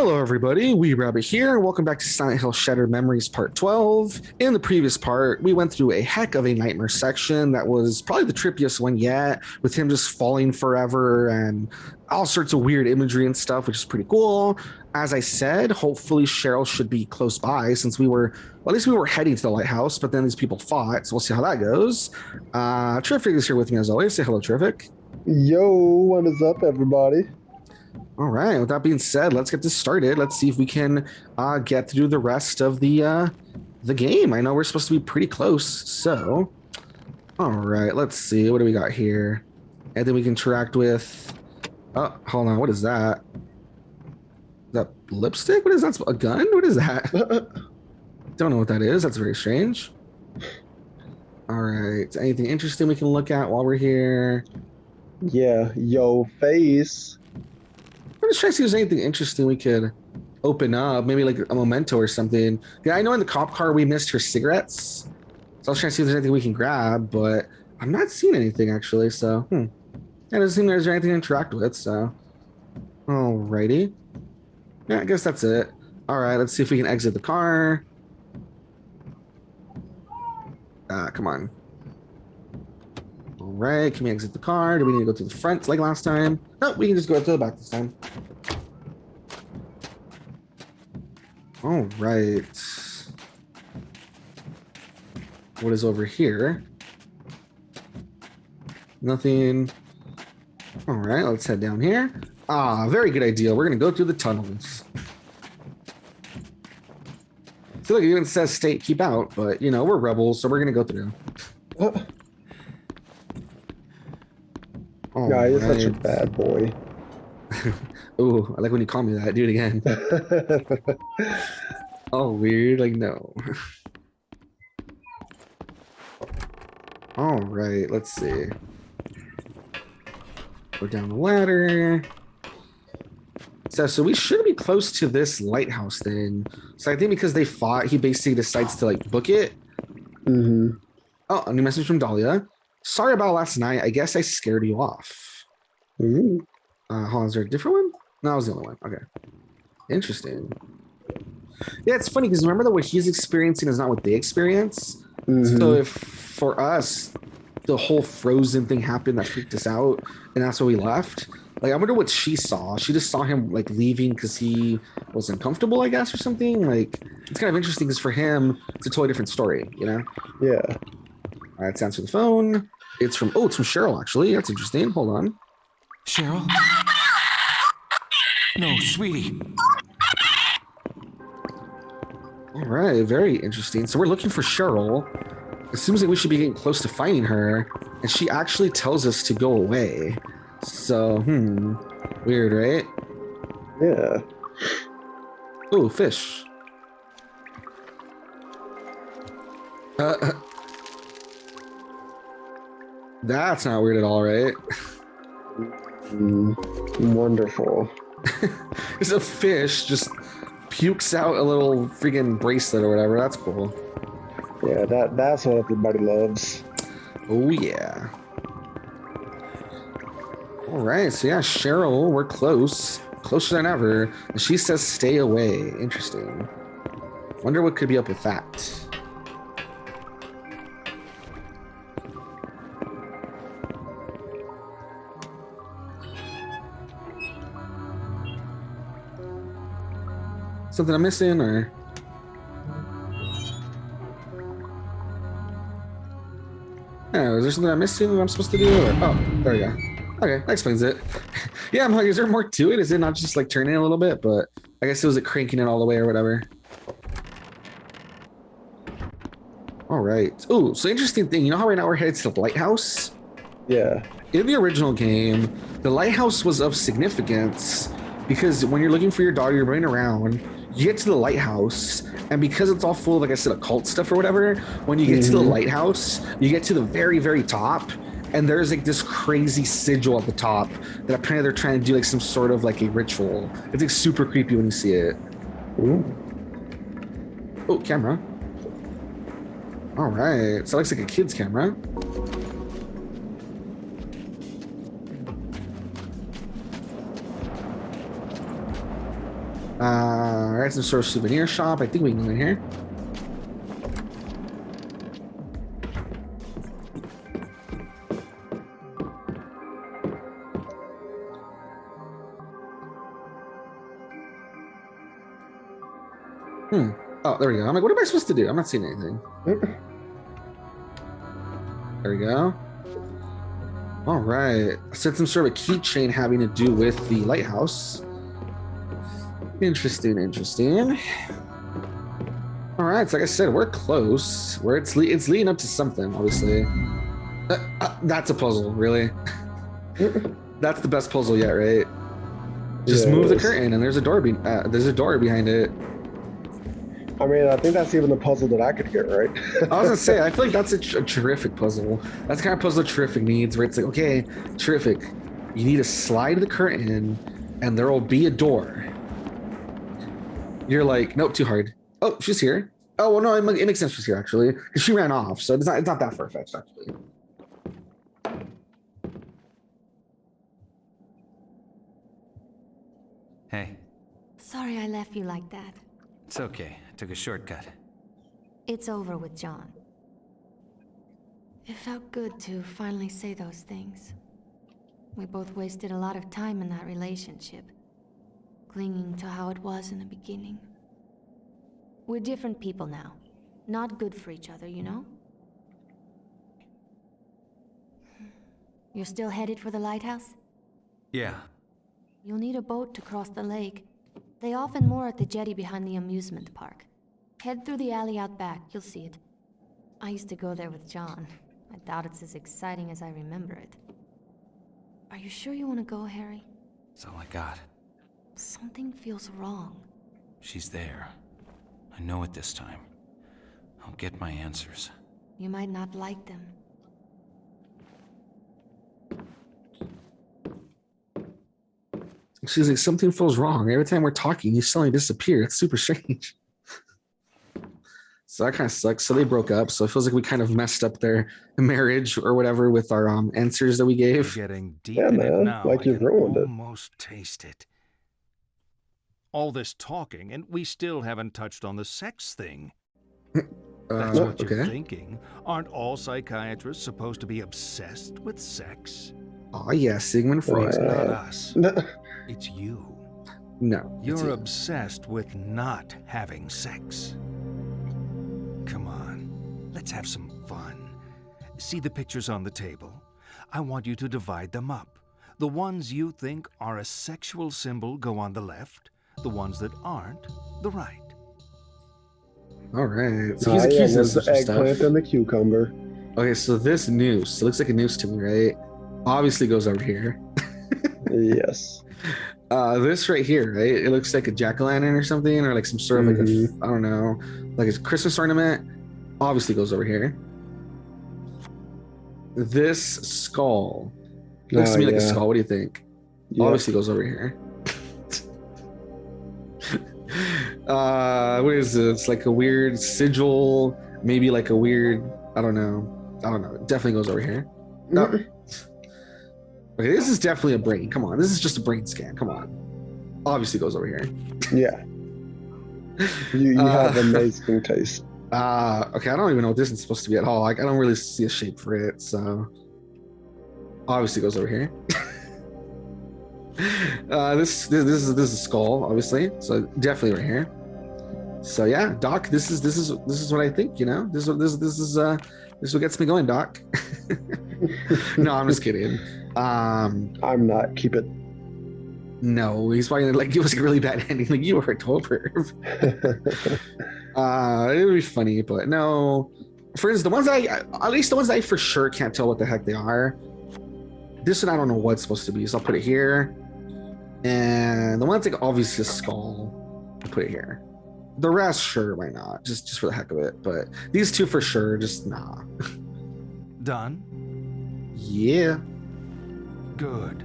Hello, everybody. Weeb here. Welcome back to Silent Hill Shattered Memories Part 12. In the previous part, we went through a heck of a nightmare section that was probably the trippiest one yet, with him just falling forever and all sorts of weird imagery and stuff, which is pretty cool. As I said, hopefully Cheryl should be close by since at least we were heading to the lighthouse, but then these people fought, so we'll see how that goes. Terrific is here with me as always. Say hello, Terrific. Yo, what is up, everybody? All right. With that being said, let's get this started. Let's see if we can get through the rest of the game. I know we're supposed to be pretty close. So, all right. Let's see. What do we got here? And then we can interact with. Oh, hold on. What is that? Is that lipstick? What is that? A gun? What is that? Don't know what that is. That's very strange. All right. Anything interesting we can look at while we're here? Yeah, yo, face. I'm just trying to see if there's anything interesting we could open up, maybe like a memento or something. Yeah, I know in the cop car we missed her cigarettes, so I was trying to see if there's anything we can grab, but I'm not seeing anything actually. So, yeah, it doesn't seem there's anything to interact with. So, alrighty. Yeah, I guess that's it. All right, let's see if we can exit the car. Come on. All right, can we exit the car? Do we need to go to the front like last time? No, we can just go to the back this time. All right. What is over here? Nothing. All right, let's head down here. Very good idea. We're gonna go through the tunnels. See, look, it even says state keep out, but you know, we're rebels, so we're gonna go through. Yeah, you're such a bad boy. Ooh, I like when you call me that. Do it again. Oh, weird. Like, no. All right, let's see. Go down the ladder. So we should be close to this lighthouse then. So I think because they fought, he basically decides to like book it. Mm-hmm. Oh, a new message from Dahlia. Sorry about last night. I guess I scared you off. Mm-hmm. Hold on, is there a different one? No, that was the only one. Okay. Interesting. Yeah, it's funny because remember that what he's experiencing is not what they experience. Mm-hmm. So if for us, the whole frozen thing happened that freaked us out, and that's why we left. Like, I wonder what she saw. She just saw him like leaving because he was uncomfortable, I guess, or something. Like, it's kind of interesting because for him, it's a totally different story, you know? Yeah. All right, let's answer the phone. It's from Cheryl, actually. That's interesting. Hold on. Cheryl? No, sweetie. All right, very interesting. So we're looking for Cheryl. It seems like we should be getting close to finding her, and she actually tells us to go away. So, weird, right? Yeah. Ooh, fish. That's not weird at all, right? Wonderful. There's a fish just pukes out a little freaking bracelet or whatever. That's cool. Yeah, that's what everybody loves. Oh yeah. All right, so yeah, Cheryl, we're closer than ever. And she says stay away. Interesting. Wonder what could be up with that. Something I'm missing, or yeah, is there something I'm missing that I'm supposed to do? Or... oh, there we go. Okay, that explains it. Yeah, I'm like, is there more to it? Is it not just like turning a little bit? But I guess it was cranking it all the way or whatever. All right. Ooh, so interesting thing. You know how right now we're headed to the lighthouse? Yeah. In the original game, the lighthouse was of significance because when you're looking for your daughter, you're running around. You get to the lighthouse, and because it's all full of, like I said, occult stuff or whatever, when you get to the lighthouse, you get to the very, very top, and there's like this crazy sigil at the top that apparently they're trying to do like some sort of like a ritual. It's like super creepy when you see it. Ooh. Oh, camera. All right, so it looks like a kid's camera. All right, some sort of souvenir shop. I think we can go in here. Oh, there we go. I'm like, what am I supposed to do? I'm not seeing anything. There we go. All right. Said some sort of keychain having to do with the lighthouse. Interesting, interesting. All right, so like I said, we're close. It's leading up to something, obviously. That's a puzzle, really. That's the best puzzle yet, right? Just Yeah, move the it is. curtain, and there's a door. There's a door behind it. I mean, I think that's even the puzzle that I could get right. I was gonna say, I feel like that's a terrific puzzle. That's the kind of puzzle terrific needs, where it's like, okay, terrific. You need to slide the curtain, and there will be a door. You're like, nope, too hard. Oh, she's here. Oh, well, no, it makes sense she's here, actually. Because she ran off, so it's not that far-fetched, actually. Hey, Sorry I left you like that. it's okay. I took a shortcut. It's over with John. It felt good to finally say those things. We both wasted a lot of time in that relationship, clinging to how it was in the beginning. We're different people now. Not good for each other, you know? You're still headed for the lighthouse? Yeah. You'll need a boat to cross the lake. They often moor at the jetty behind the amusement park. Head through the alley out back, you'll see it. I used to go there with John. I doubt it's as exciting as I remember it. Are you sure you want to go, Harry? That's all I got. Something feels wrong. She's there. I know it this time. I'll get my answers. You might not like them. She's like, something feels wrong. Every time we're talking, you suddenly disappear. It's super strange. So that kind of sucks. So they broke up. So it feels like we kind of messed up their marriage or whatever with our answers that we gave. Getting deep Yeah, in it man, now. like I you've can ruined it. almost taste it. All this talking, and we still haven't touched on the sex thing. That's what you're okay. thinking. Aren't all psychiatrists supposed to be obsessed with sex? Oh yeah, Sigmund Freud. It's not us. No, It's you. No, it's You're you. obsessed with not having sex. Come on, let's have some fun. See the pictures on the table? I want you to divide them up. The ones you think are a sexual symbol go on the left. The ones that aren't, the right. All right. So he's yeah, accused there's us the of eggplant stuff. and the cucumber. Okay, so this noose, it looks like a noose to me, right? Obviously goes over here. Yes. This right here, right? It looks like a jack-o'-lantern or something, or like some sort of like I don't know, like a Christmas ornament. Obviously goes over here. This skull looks to me like a skull. What do you think? Yeah. Obviously goes over here. What is this? Like a weird sigil, maybe like a weird, I don't know. It definitely goes over here. No. Okay, this is definitely a brain. Come on, this is just a brain scan. Come on. Obviously goes over here. Yeah. You have amazing taste. Okay, I don't even know what this is supposed to be at all. Like, I don't really see a shape for it, so obviously goes over here. This is a skull, obviously, so definitely right here. So yeah, Doc, this is what I think. You know, this is what gets me going, Doc. No, I'm just kidding. I'm not. Keep it. No, he's probably gonna like give us a really bad ending. Like, you were a total perv. It would be funny, but no. For instance, the ones at least the ones that I for sure can't tell what the heck they are. This one I don't know what it's supposed to be, so I'll put it here. And the one's like obviously a skull, I'll put it here. The rest, sure, why not? Just for the heck of it. But these two for sure, just nah. Done? Yeah. Good.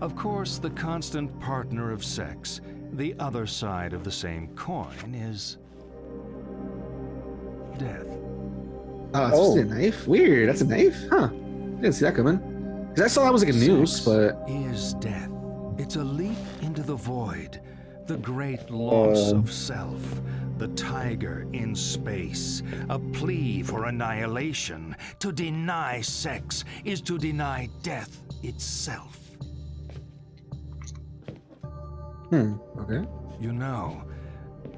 Of course, the constant partner of sex, the other side of the same coin, is death. Oh, it's supposed to be a knife? Weird. That's a knife? Huh. Didn't see that coming. Because I saw that was like a noose, Sex but is death. It's a leap into the void, The great loss of self. The tiger in space. A plea for annihilation. To deny sex is to deny death itself. Okay. You know,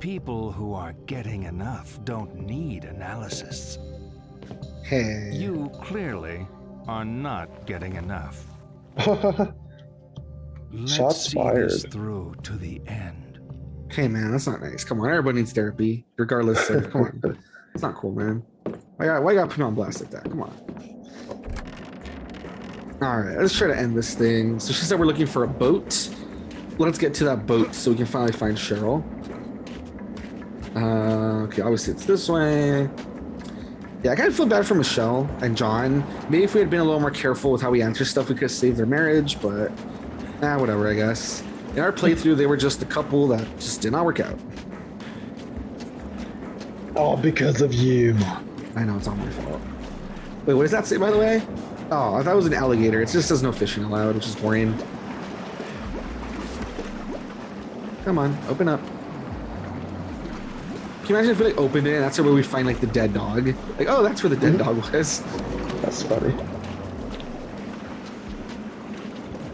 people who are getting enough don't need analysis. Hey. You clearly are not getting enough. Let's Shots see fired. this through to the end. Hey, man, that's not nice. Come on, everybody needs therapy, regardless of. Come on, it's not cool, man. Why you gotta put me on blast like that? Come on. All right, let's try to end this thing. So she said we're looking for a boat. Let's get to that boat so we can finally find Cheryl. Okay, obviously it's this way. Yeah, I kind of feel bad for Michelle and John. Maybe if we had been a little more careful with how we answer stuff, we could have saved their marriage, but whatever, I guess. In our playthrough, they were just a couple that just did not work out. All because of you. I know, it's all my fault. Wait, what does that say, by the way? Oh, I thought it was an alligator. It just says no fishing allowed, which is boring. Come on, open up. Can you imagine if we like opened it and that's where we find like the dead dog? Like, oh, that's where the dead dog was. That's funny.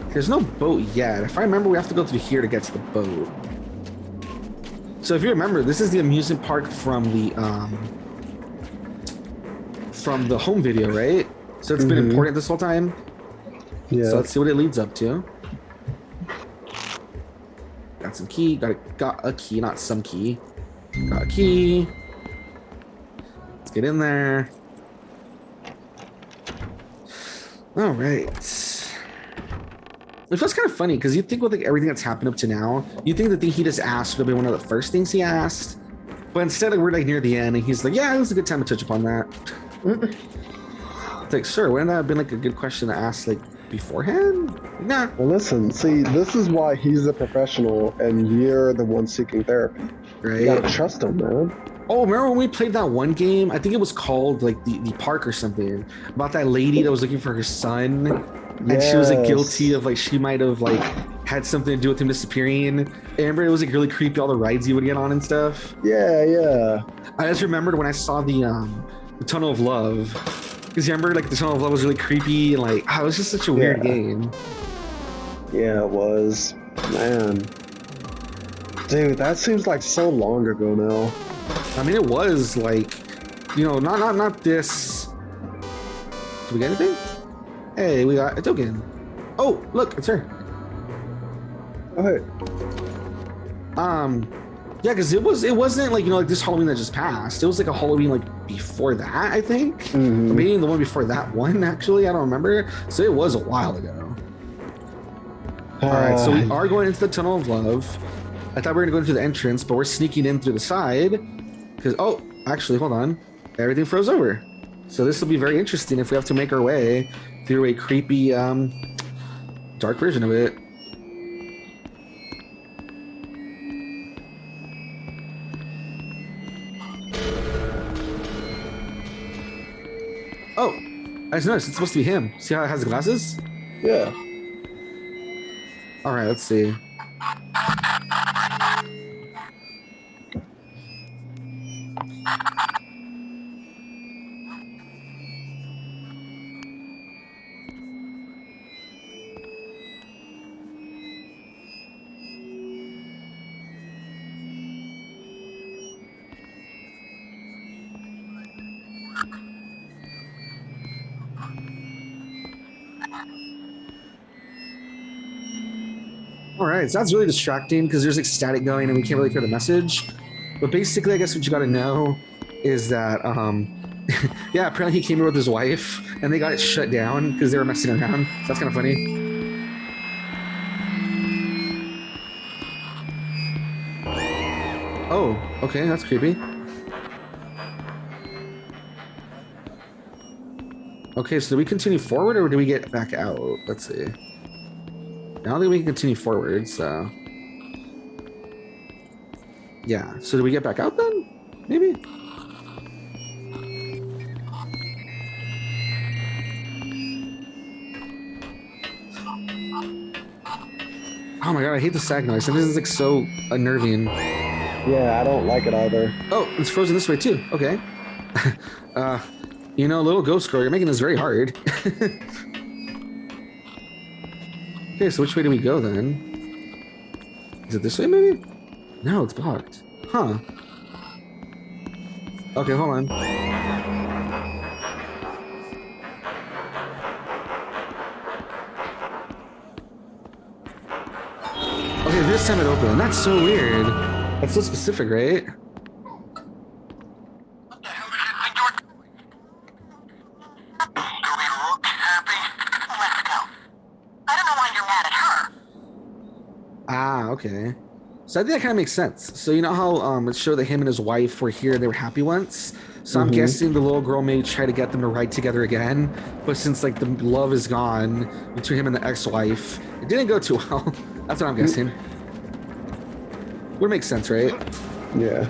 There's no boat yet. If I remember, we have to go through here to get to the boat. So if you remember, this is the amusement park from the home video, right? So it's been important this whole time. Yeah. So let's see what it leads up to. Got some key. Got a key, not some key. Got a key. Let's get in there. All right. It feels kind of funny because you think with like everything that's happened up to now, you think the thing he just asked would have been one of the first things he asked, but instead we're like near the end and he's like, "Yeah, it was a good time to touch upon that." It's like, sir, wouldn't that have been like a good question to ask like beforehand? Nah. Well, listen, see, this is why he's a professional and you're the one seeking therapy. Right. You gotta trust him, man. Oh, remember when we played that one game? I think it was called like the park or something, about that lady that was looking for her son, and she was like guilty of like she might have like had something to do with him disappearing. Remember, it was like really creepy, all the rides you would get on and stuff. Yeah. I just remembered when I saw the Tunnel of Love, because you remember like the Tunnel of Love was really creepy and like it was just such a weird game. Yeah, it was. Man. Dude, that seems like so long ago now. I mean, it was like, you know, not this. Did we get anything? Hey, we got a token. Oh, look, it's her. Okay. Yeah, because it wasn't like, you know, like this Halloween that just passed. It was like a Halloween like before that, I think. Or maybe the one before that one, actually. I don't remember. So it was a while ago. All right, so we are going into the Tunnel of Love. I thought we were going to go into the entrance, but we're sneaking in through the side. Because, oh, actually, hold on. Everything froze over. So this will be very interesting if we have to make our way through a creepy, dark version of it. Oh, I just noticed it's supposed to be him. See how it has the glasses? Yeah. All right, let's see. All right, so that's really distracting because there's like static going and we can't really hear the message. But basically, I guess what you got to know is that, yeah, apparently he came here with his wife and they got it shut down because they were messing around. So that's kind of funny. Oh, okay, that's creepy. Okay, so do we continue forward or do we get back out? Let's see. I don't think we can continue forward, so... Yeah, so do we get back out then? Maybe? Oh my god, I hate the sag noise. This is like so unnerving. Yeah, I don't like it either. Oh, it's frozen this way too. Okay. You know, little ghost girl, you're making this very hard. Okay, so which way do we go then? Is it this way maybe? No, it's blocked. Huh. Okay, hold on. Okay, this time it opened. That's so weird. That's so specific, right? What the hell did you think you were doing? Do we look happy? Let's go. I don't know why you're mad at her. Ah, okay. So I think that kind of makes sense. So you know how it showed that him and his wife were here, they were happy once? So I'm guessing the little girl may try to get them to ride together again, but since like the love is gone between him and the ex-wife, it didn't go too well. That's what I'm guessing. Would make sense, right? Yeah.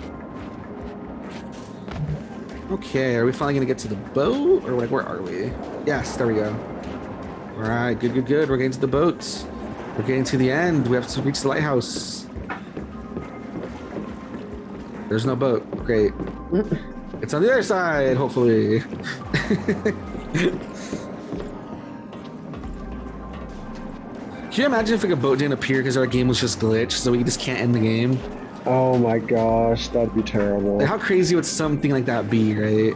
Okay, are we finally gonna get to the boat? Or like, where are we? Yes, there we go. All right, good, good, good. We're getting to the boats. We're getting to the end. We have to reach the lighthouse. There's no boat. Great. It's on the other side, hopefully. Can you imagine if like a boat didn't appear because our game was just glitched, so we just can't end the game? Oh my gosh, that'd be terrible. Like, how crazy would something like that be, right?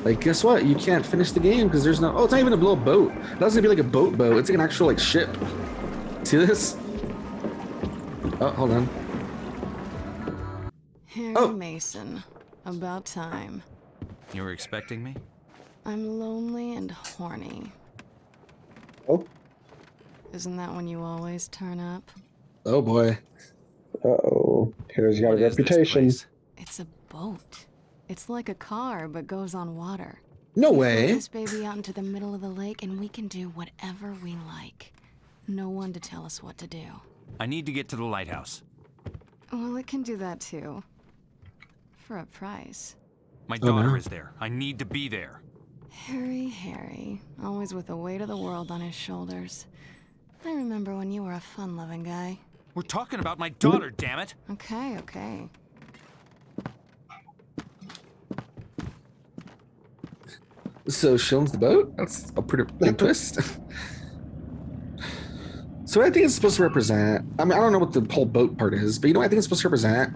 Like, guess what? You can't finish the game because there's no... Oh, it's not even a little boat. That doesn't be like a boat. It's like an actual like ship. See this? Oh, hold on. Harry Mason. About time. You were expecting me? I'm lonely and horny. Oh. Isn't that when you always turn up? Oh boy. Uh-oh. Harry's got What a is this reputation. place? It's a boat. It's like a car, but goes on water. No We float way. this baby out into the middle of the lake, and we can do whatever we like. No one to tell us what to do. I need to get to the lighthouse. Well, it can do that too. For a price. My Oh, daughter no. is there. I need to be there. Harry, always with the weight of the world on his shoulders. I remember when you were a fun-loving guy. We're talking about my daughter, damn it! Okay. So she owns the boat? That's a pretty big twist. So what I think it's supposed to represent, I mean, I don't know what the whole boat part is, but you know what I think it's supposed to represent?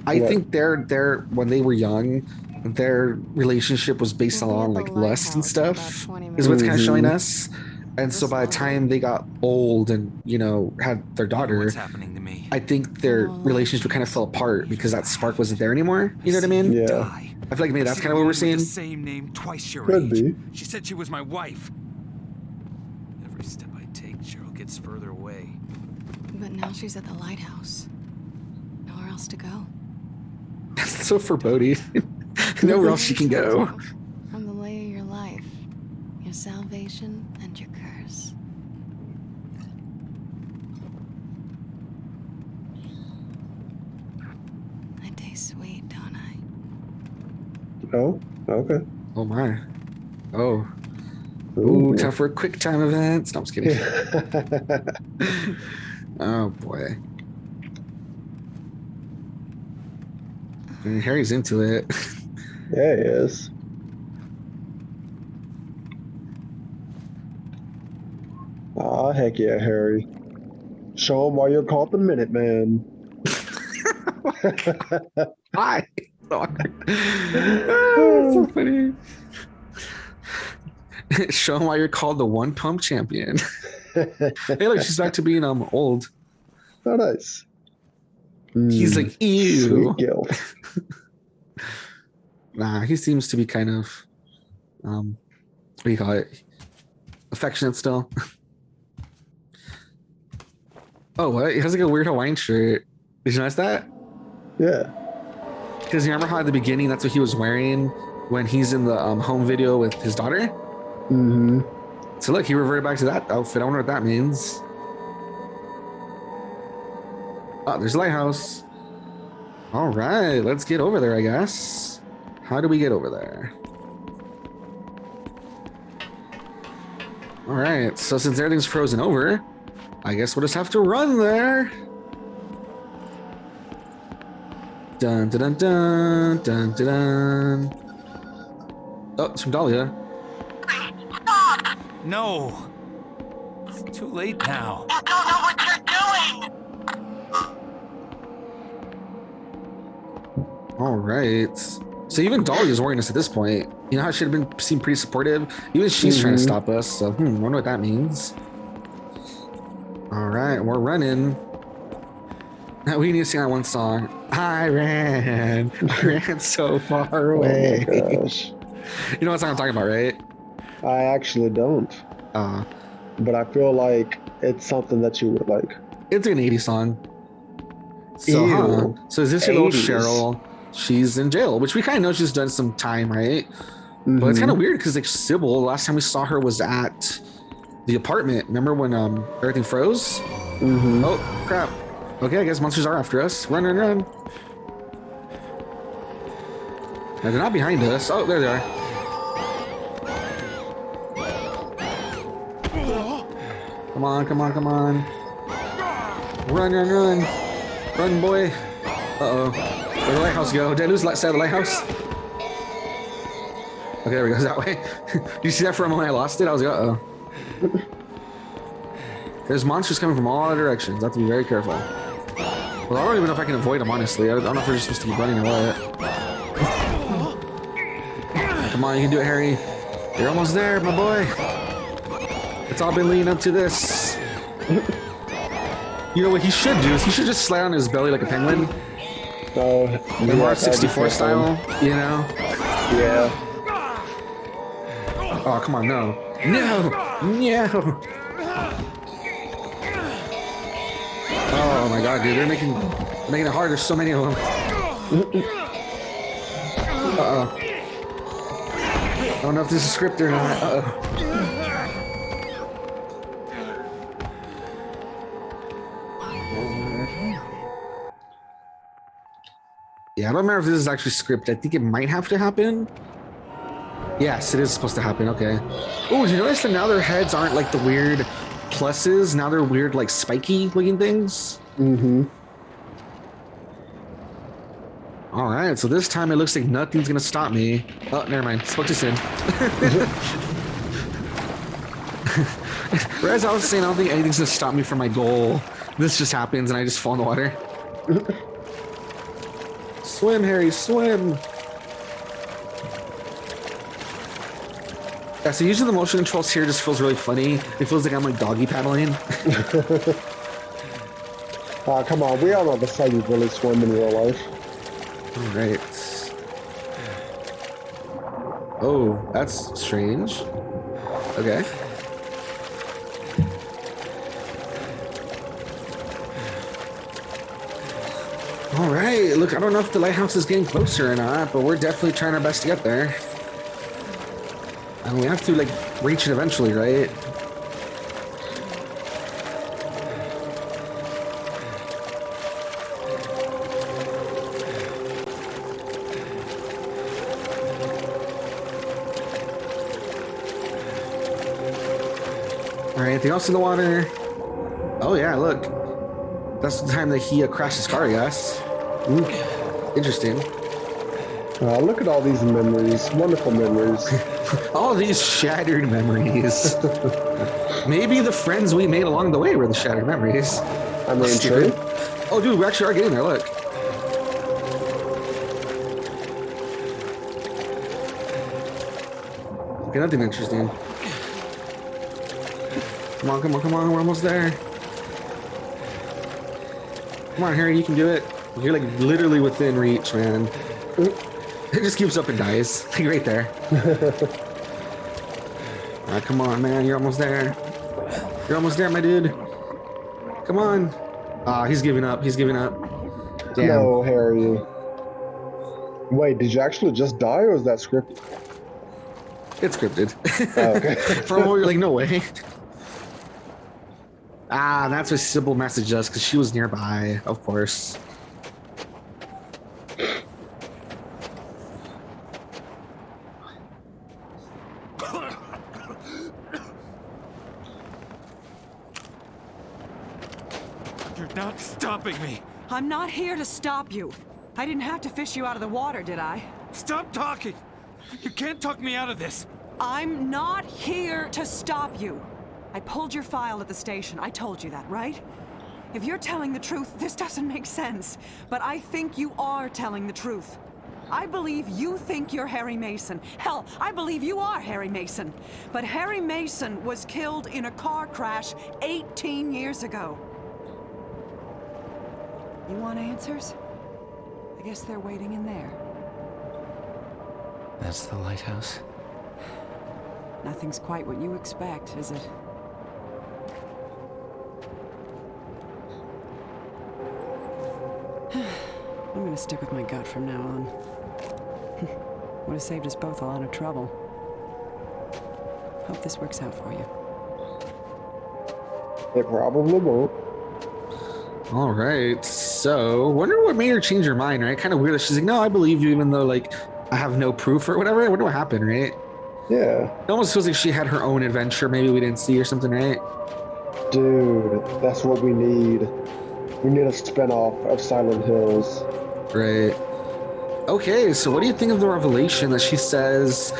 I What? think their when they were young, their relationship was based We'll be on at like the lust and Lighthouse in about stuff, 20 is what it's kind of minutes. showing us. And so by the This time they got old and, you know, had their I know daughter, what's happening to me? I think their relationship kind of fell apart because that spark wasn't there anymore. You know what I mean? Yeah. Die. I feel like maybe that's I've kind of what we're seen a seeing. woman with the same name twice your Could age. be. She said she was my wife. Every step I take, Cheryl gets further away. But now she's at the lighthouse. Nowhere else to go. That's so foreboding. Nowhere else she can go. I'm the lay of your life. Your salvation and your curse. I taste sweet, don't I? Oh, okay. Oh my. Oh. Ooh, time for a quick time events. No, I'm just kidding. Oh boy. And Harry's into it. Yeah, he is. Ah, heck yeah, Harry. Show him why you're called the Minuteman. Hi. Oh, so funny. Show him why you're called the one pump champion. Hey, look, she's back to being old. Oh, nice. He's like, ew. Sweet guilt. Nah, he seems to be kind of, what do you call it? Affectionate still. Oh, what? He has like a weird Hawaiian shirt. Did you notice that? Yeah. Because you remember how at the beginning that's what he was wearing when he's in the home video with his daughter? Mm-hmm. So look, he reverted back to that outfit. I wonder what that means. Oh, there's a lighthouse. All right, let's get over there, I guess. How do we get over there? All right, so since everything's frozen over, I guess we'll just have to run there. Dun dun dun dun dun dun. Oh, it's from Dahlia. Stop! No! It's too late now. You don't know what you're doing! All right. So even Dahlia's warning us at this point. You know how she had been seemed pretty supportive? Even she's trying to stop us. So, wonder what that means. All right, we're running. Now we need to sing that one song. I ran so far away. Oh my gosh. You know what song I'm talking about, right? I actually don't. But I feel like it's something that you would like. It's an 80s song. So, Ew. So is this your little 80s. Cheryl? She's in jail, which we kind of know she's done some time, right? But it's kind of weird because like Sybil, the last time we saw her was at the apartment. Remember when everything froze? Oh crap! Okay, I guess monsters are after us. Run, run, run! Now they're not behind us. Oh, there they are. Come on, come on, come on! Run, run, run! Run, boy! Uh-oh. Where'd the lighthouse go? Did I lose the side of the lighthouse? Okay, there we go. That way. Did you see that for a moment? I lost it. I was like, uh-oh. There's monsters coming from all directions. I have to be very careful. Well, I don't even know if I can avoid them, honestly. I don't know if we're just supposed to be running or what. Come on, you can do it, Harry. You're almost there, my boy. It's all been leading up to this. You know what he should do is he should just slide on his belly like a penguin. Oh, The Mario 64 style, you know? Yeah. Oh, come on, no. No! No! Oh my god, dude, they're making it hard. There's so many of them. Uh-oh. I don't know if this is scripted or not. Uh-oh. Yeah, I don't remember if this is actually scripted. I think it might have to happen. Yes, it is supposed to happen. Okay. Oh, did you notice that now their heads aren't like the weird pluses? Now they're weird, like spiky looking things. All right, so this time it looks like nothing's gonna stop me. Oh, never mind. Spoke too soon. Whereas I was saying, I don't think anything's gonna stop me from my goal. This just happens, and I just fall in the water. Swim, Harry, swim. Yeah, so usually the motion controls here just feels really funny. It feels like I'm like doggy paddling. Come on, we all know that's how you really swim in real life. All right. Oh, that's strange. Okay. All right. Look, I don't know if the lighthouse is getting closer or not, but we're definitely trying our best to get there. And we have to like reach it eventually, right? All right, anything else in the water? Oh yeah, look. That's the time that he crashed his car, I guess. Ooh, interesting. Look at all these memories. Wonderful memories. All these shattered memories. Maybe the friends we made along the way were the shattered memories. I mean, true. Oh, dude, we actually are getting there. Look. Okay, nothing interesting. Come on, come on, come on. We're almost there. Come on, Harry, you can do it. You're like literally within reach, man. It just keeps up and dies. Like right there. All right, come on, man. You're almost there. You're almost there, my dude. Come on. Ah, he's giving up. He's giving up. Damn. No, Harry. Wait, did you actually just die, or is that scripted? It's scripted. Oh, okay. For a moment, you're like, no way. Ah, that's what Sybil messaged us because she was nearby, of course. You're not stopping me. I'm not here to stop you. I didn't have to fish you out of the water, did I? Stop talking. You can't talk me out of this. I'm not here to stop you. I pulled your file at the station. I told you that, right? If you're telling the truth, this doesn't make sense. But I think you are telling the truth. I believe you think you're Harry Mason. Hell, I believe you are Harry Mason. But Harry Mason was killed in a car crash 18 years ago. You want answers? I guess they're waiting in there. That's the lighthouse? Nothing's quite what you expect, is it? I'm gonna stick with my gut from now on. Would have saved us both a lot of trouble. Hope this works out for you. It probably won't. All right. So, wonder what made her change her mind, right? Kind of weird that she's like, no, I believe you, even though, like, I have no proof or whatever. I wonder what happened, right? Yeah. It almost feels like she had her own adventure. Maybe we didn't see or something, right? Dude, that's what we need. We need a spinoff of Silent Hills. Right. Okay, so what do you think of the revelation that she says,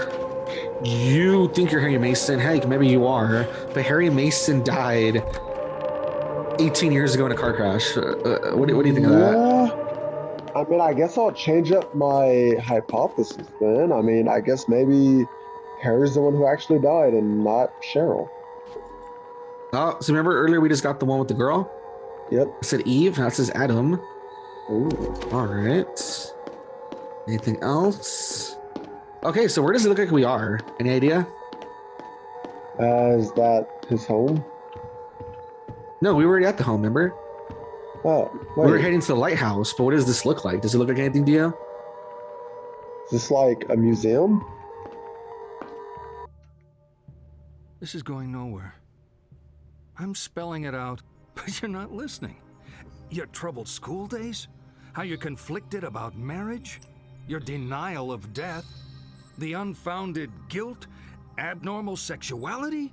you think you're Harry Mason? Heck, maybe you are. But Harry Mason died 18 years ago in a car crash. What do you think of that? I mean, I guess I'll change up my hypothesis then. I mean, I guess maybe Harry's the one who actually died and not Cheryl. Oh, so remember earlier we just got the one with the girl? Yep. I said Eve, now it says Adam. Ooh. All right. Anything else? Okay, so where does it look like we are? Any idea? Is that his home? No, we were already at the home, remember? Oh, We were wait. heading to the lighthouse, but what does this look like? Does it look like anything to you? Is this like a museum? This is going nowhere. I'm spelling it out, but you're not listening. Your troubled school days? How you're conflicted about marriage? Your denial of death? The unfounded guilt? Abnormal sexuality?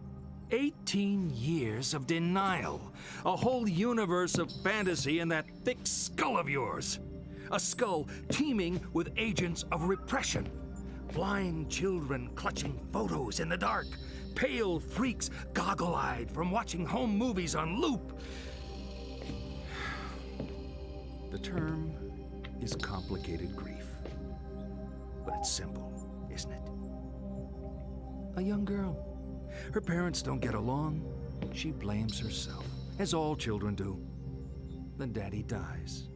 18 years of denial. A whole universe of fantasy in that thick skull of yours. A skull teeming with agents of repression. Blind children clutching photos in the dark. Pale freaks goggle-eyed from watching home movies on loop. The term is complicated grief. But it's simple, isn't it? A young girl. Her parents don't get along. She blames herself, as all children do. Then daddy dies.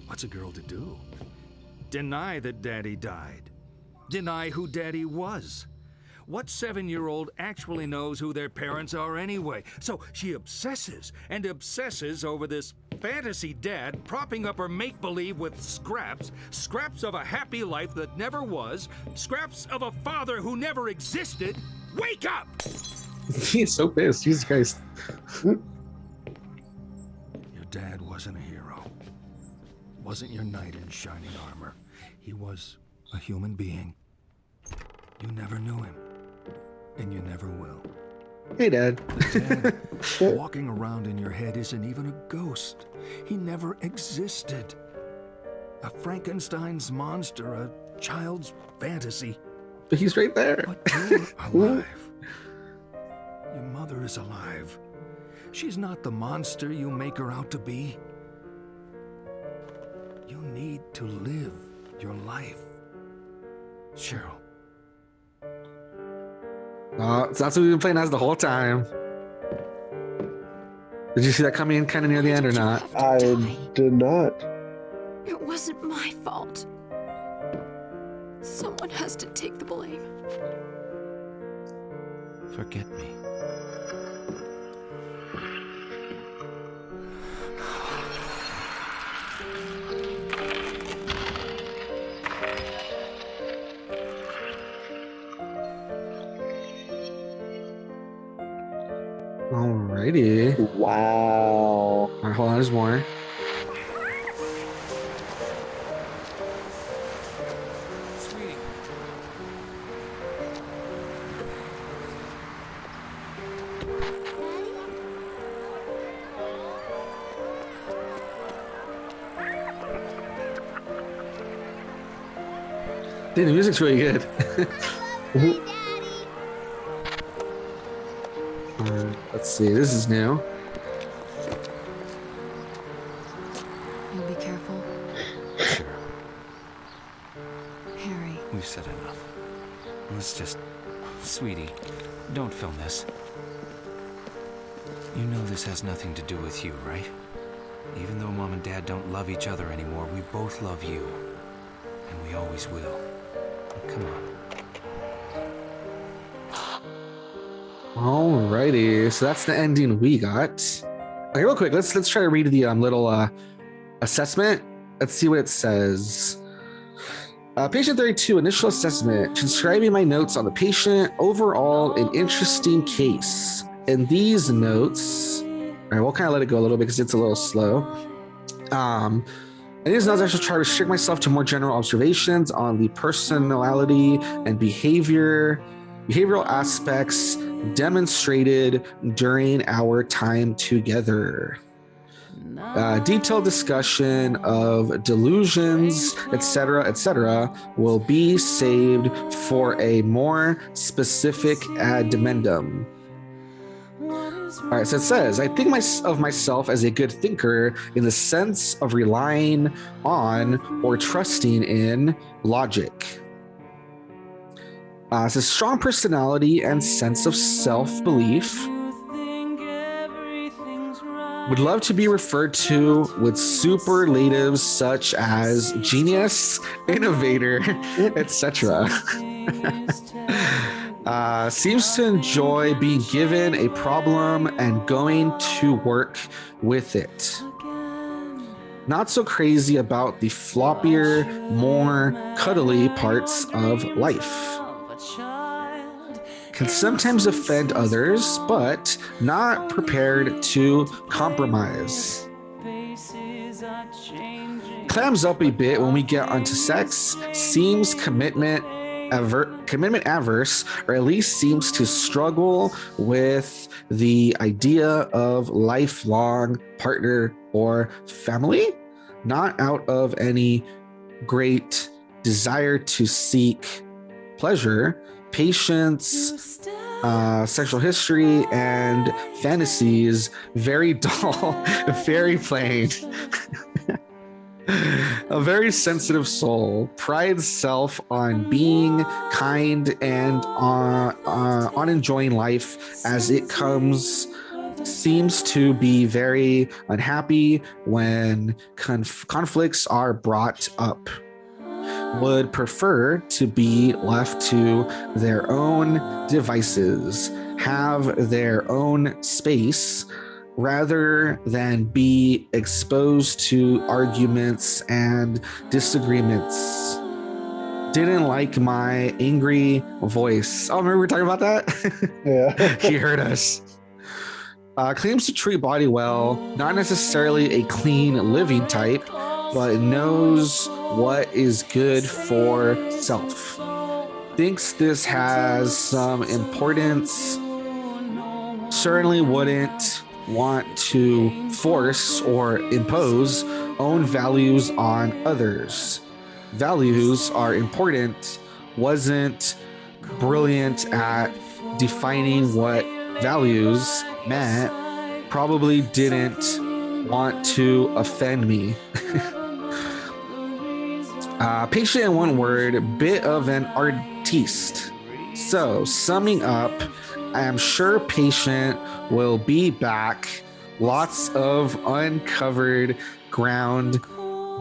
What's a girl to do? Deny that daddy died. Deny who daddy was. What 7-year-old actually knows who their parents are anyway? So she obsesses and obsesses over this fantasy dad propping up her make-believe with scraps of a happy life that never was, scraps of a father who never existed. Wake up! He's so pissed. Jesus Christ. Your dad wasn't a hero. Wasn't your knight in shining armor. He was a human being. You never knew him. And you never will. Hey, Dad. The dad walking around in your head isn't even a ghost. He never existed. A Frankenstein's monster, a child's fantasy. But he's right there. But you're alive. Your mother is alive. She's not the monster you make her out to be. You need to live your life. Cheryl. So that's what we've been playing as the whole time. Did you see that coming in kind of near the end or not? I did not. It wasn't my fault. Someone has to take the blame. Forget me. Alrighty. Wow. All right, hold on, there's more. Sweetie. Dude, the music's really good. Let's see. This is new. You'll be careful. Sure, Harry. we've said enough. Let's just... Sweetie, don't film this. You know this has nothing to do with you, right? Even though Mom and Dad don't love each other anymore, we both love you. And we always will. Come on. Alrighty, so that's the ending we got. Okay, real quick, let's try to read the little assessment. Let's see what it says. Patient 32, initial assessment. Transcribing my notes on the patient. Overall, an interesting case. In these notes, all right, we'll kind of let it go a little bit because it's a little slow. In these notes, I should try to restrict myself to more general observations on the personality and behavioral aspects demonstrated during our time together. Detailed discussion of delusions, etc., will be saved for a more specific addendum. All right, so it says, I think of myself as a good thinker in the sense of relying on or trusting in logic. It's a strong personality and sense of self-belief. Would love to be referred to with superlatives such as genius, innovator, etc. Seems to enjoy being given a problem and going to work with it. Not so crazy about the floppier, more cuddly parts of life. Can sometimes offend others, but not prepared to compromise. Clams up a bit when we get onto sex, seems commitment averse, or at least seems to struggle with the idea of lifelong partner or family, not out of any great desire to seek pleasure. Patience, sexual history, and fantasies, very dull, very plain. A very sensitive soul, prides self on being kind and on enjoying life as it comes. Seems to be very unhappy when conflicts are brought up. Would prefer to be left to their own devices, have their own space, rather than be exposed to arguments and disagreements. Didn't like my angry voice. Oh, remember we were talking about that? Yeah. He heard us. Claims to treat body well, not necessarily a clean living type, but knows what is good for self. Thinks this has some importance. Certainly wouldn't want to force or impose own values on others. Values are important. Wasn't brilliant at defining what values meant. Probably didn't want to offend me. Patient in one word, bit of an artiste. So, summing up, I am sure patient will be back. Lots of uncovered ground.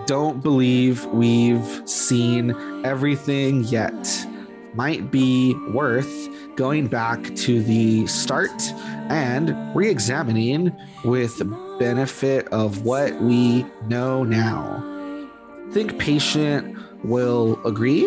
Don't believe we've seen everything yet. Might be worth going back to the start and re-examining with the benefit of what we know now. Think patient will agree.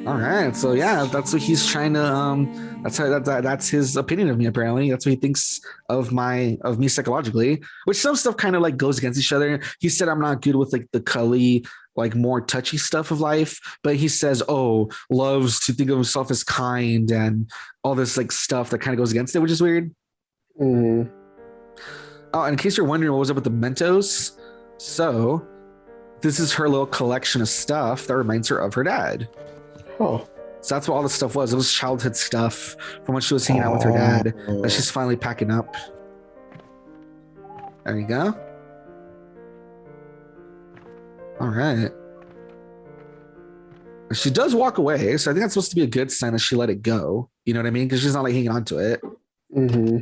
All right, so yeah, that's what he's trying to. That's his opinion of me. Apparently, that's what he thinks of me psychologically. Which some stuff kind of like goes against each other. He said I'm not good with like the cully, like more touchy stuff of life, but he says, oh, loves to think of himself as kind and all this like stuff that kind of goes against it, which is weird. Mm-hmm. Oh, in case you're wondering what was up with the Mentos, so this is her little collection of stuff that reminds her of her dad. Huh. So that's what all the stuff was. It was childhood stuff from when she was hanging out with her dad that she's finally packing up. There you go. All right. She does walk away, so I think that's supposed to be a good sign that she let it go. You know what I mean? Because she's not like hanging on to it. Mm-hmm.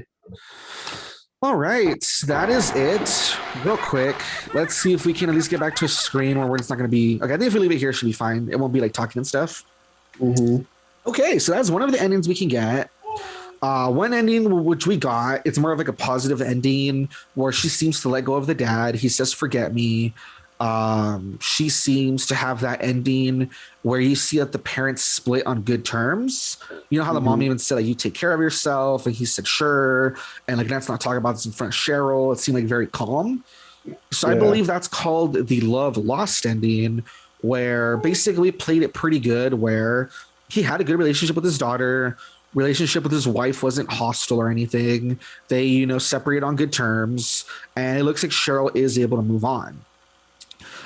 All right, that is it. Real quick, let's see if we can at least get back to a screen where it's not going to be... Okay, I think if we leave it here, it should be fine. It won't be like talking and stuff. Mm-hmm. Okay, so that's one of the endings we can get. One ending which we got, it's more of like a positive ending where she seems to let go of the dad. He says, forget me. She seems to have that ending where you see that the parents split on good terms. You know how the mom even said, like, you take care of yourself, and he said, sure, and like, let's not talk about this in front of Cheryl. It seemed like very calm. So I believe that's called the love lost ending, where basically played it pretty good, where he had a good relationship with his daughter. Relationship with his wife wasn't hostile or anything. They, you know, separated on good terms, and it looks like Cheryl is able to move on.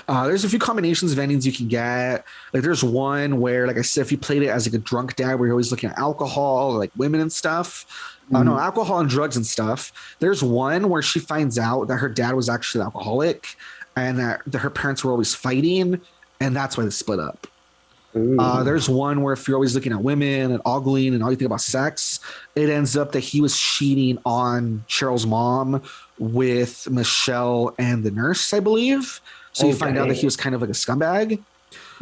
There's a few combinations of endings you can get. Like there's one where, like I said, if you played it as like a drunk dad, where you're always looking at alcohol, or like women and stuff. No, alcohol and drugs and stuff. There's one where she finds out that her dad was actually an alcoholic, and that her parents were always fighting, and that's why they split up. There's one where if you're always looking at women and ogling and all you think about sex, it ends up that he was cheating on Cheryl's mom with Michelle and the nurse, I believe. So you find out that he was kind of like a scumbag.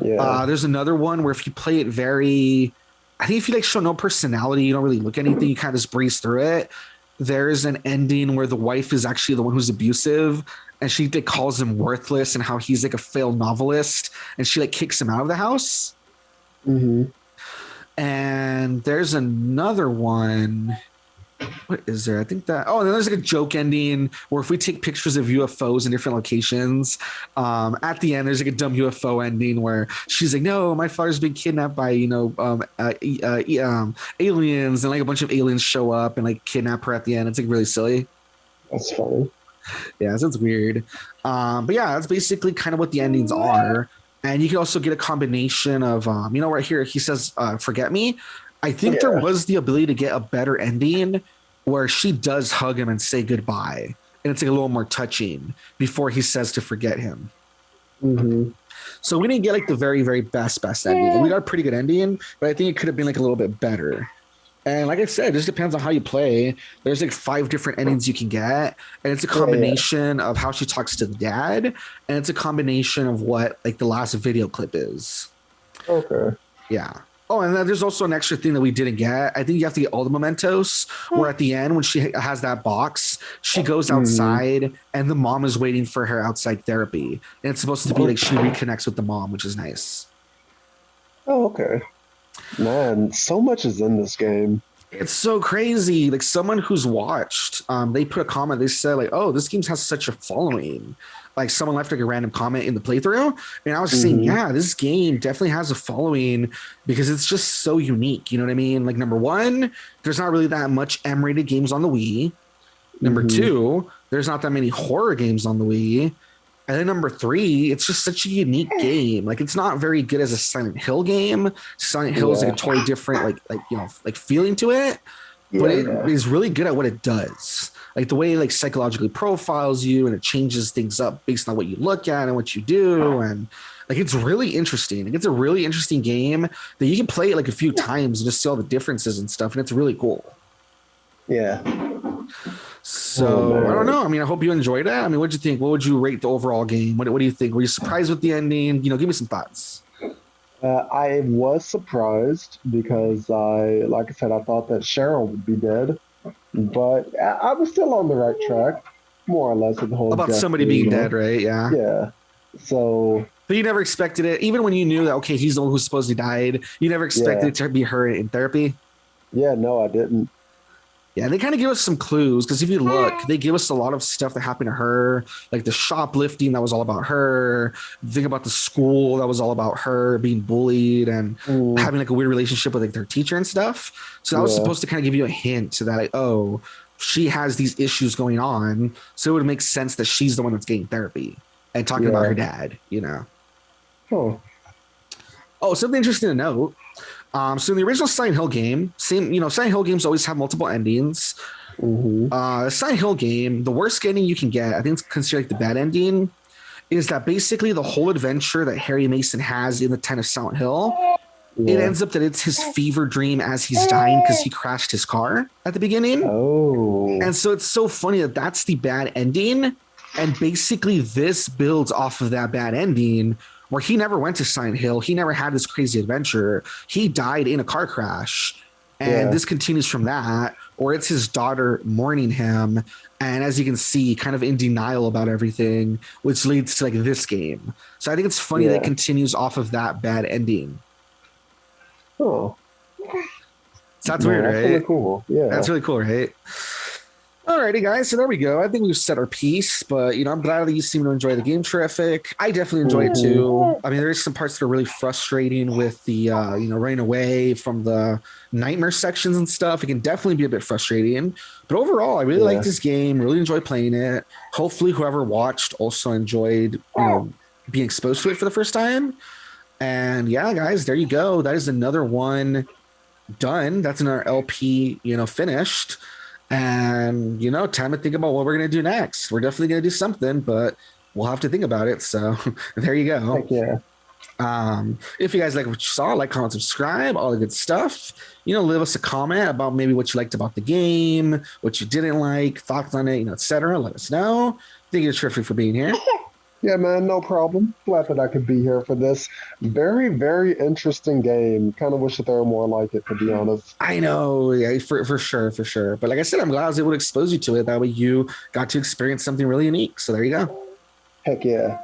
Yeah. There's another one where if you play it very, I think if you like show no personality, you don't really look at anything, you kind of just breeze through it. There's an ending where the wife is actually the one who's abusive, and she like calls him worthless and how he's like a failed novelist, and she like kicks him out of the house. And there's another one. What is there? I think that... Oh, and then there's like a joke ending where if we take pictures of UFOs in different locations, at the end, there's like a dumb UFO ending where she's like, no, my father's been kidnapped by, you know, aliens, and like a bunch of aliens show up and like kidnap her at the end. It's like really silly. That's funny. Yeah, so it's weird. But yeah, that's basically kind of what the endings are. And you can also get a combination of, you know, right here, he says, forget me. I think there was the ability to get a better ending where she does hug him and say goodbye. And it's like a little more touching before he says to forget him. So we didn't get like the very, very best ending. And we got a pretty good ending, but I think it could have been like a little bit better. And like I said, it just depends on how you play. There's like 5 different endings you can get. And it's a combination of how she talks to the dad. And it's a combination of what like the last video clip is. Okay. Yeah. Oh, and then there's also an extra thing that we didn't get. I think you have to get all the mementos, where at the end, when she has that box, she goes outside and the mom is waiting for her outside therapy. And it's supposed to be like she reconnects with the mom, which is nice. Oh, okay. Man, so much is in this game. It's so crazy. Like someone who's watched, they put a comment, they said like, oh, this game has such a following. Like someone left like a random comment in the playthrough, and I was saying, yeah, this game definitely has a following because it's just so unique. You know what I mean? Like number one, there's not really that much M-rated games on the Wii. Number two, there's not that many horror games on the Wii. And then number three, it's just such a unique game. Like it's not very good as a Silent Hill game. Silent Hill is like a totally different, like you know, like feeling to it. But it is really good at what it does. Like the way it like psychologically profiles you, and it changes things up based on what you look at and what you do. And like, it's really interesting. Like, it's a really interesting game that you can play it like a few times and just see all the differences and stuff. And it's really cool. Yeah. So I don't know. I mean, I hope you enjoyed it. I mean, what'd you think? What would you rate the overall game? What do you think? Were you surprised with the ending? You know, give me some thoughts. I was surprised because like I said, I thought that Cheryl would be dead, but I was still on the right track, more or less, with the whole about somebody being dead, right? Yeah. Yeah. So. But you never expected it, even when you knew that okay, he's the one who supposedly died. You never expected it to be her in therapy. Yeah, no, I didn't. Yeah, they kind of give us some clues because if you look, they give us a lot of stuff that happened to her, like the shoplifting that was all about her. Think about the school that was all about her being bullied and having like a weird relationship with like their teacher and stuff. So that was supposed to kind of give you a hint to that, like, oh, she has these issues going on, so it would make sense that she's the one that's getting therapy. and talking about Yeah. her dad, you know. Huh. Oh, something interesting to note. So in the original Silent Hill game, Silent Hill games always have multiple endings. Silent Hill game, the worst ending you can get, I think it's considered like the bad ending, is that basically the whole adventure that Harry Mason has in the town of Silent Hill, it ends up that it's his fever dream as he's dying because he crashed his car at the beginning. Oh. And so it's so funny that that's the bad ending. And basically this builds off of that bad ending where he never went to Silent Hill. He never had this crazy adventure. He died in a car crash. And this continues from that, or it's his daughter mourning him. And as you can see, kind of in denial about everything, which leads to like this game. So I think it's funny that it continues off of that bad ending. Oh. So that's weird, That's right? really cool. Yeah. That's really cool, right? Alrighty, guys. So there we go. I think we've set our piece, but I'm glad that you seem to enjoy the game. Terrific. I definitely enjoy it too. I mean, there's some parts that are really frustrating with the running away from the nightmare sections and stuff. It can definitely be a bit frustrating, but overall, I really like this game. Really enjoy playing it. Hopefully, whoever watched also enjoyed being exposed to it for the first time. And yeah, guys, there you go. That is another one done. That's another LP, finished. And time to think about what we're gonna do next. We're definitely gonna do something, but we'll have to think about it. So there you go. Heck yeah. If you guys like what you saw, like, comment, subscribe, all the good stuff. Leave us a comment about maybe what you liked about the game, what you didn't like, thoughts on it, etc. Let us know. Thank you, terrific, for being here. Yeah, man, no problem. Glad that I could be here for this very, very interesting game. Kind of wish that there were more like it, to be honest. I know, yeah, for sure. But like I said, I'm glad I was able to expose you to it. That way you got to experience something really unique. So there you go. Heck yeah.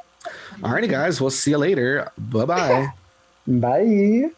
Alrighty, guys, we'll see you later. Bye-bye. Bye.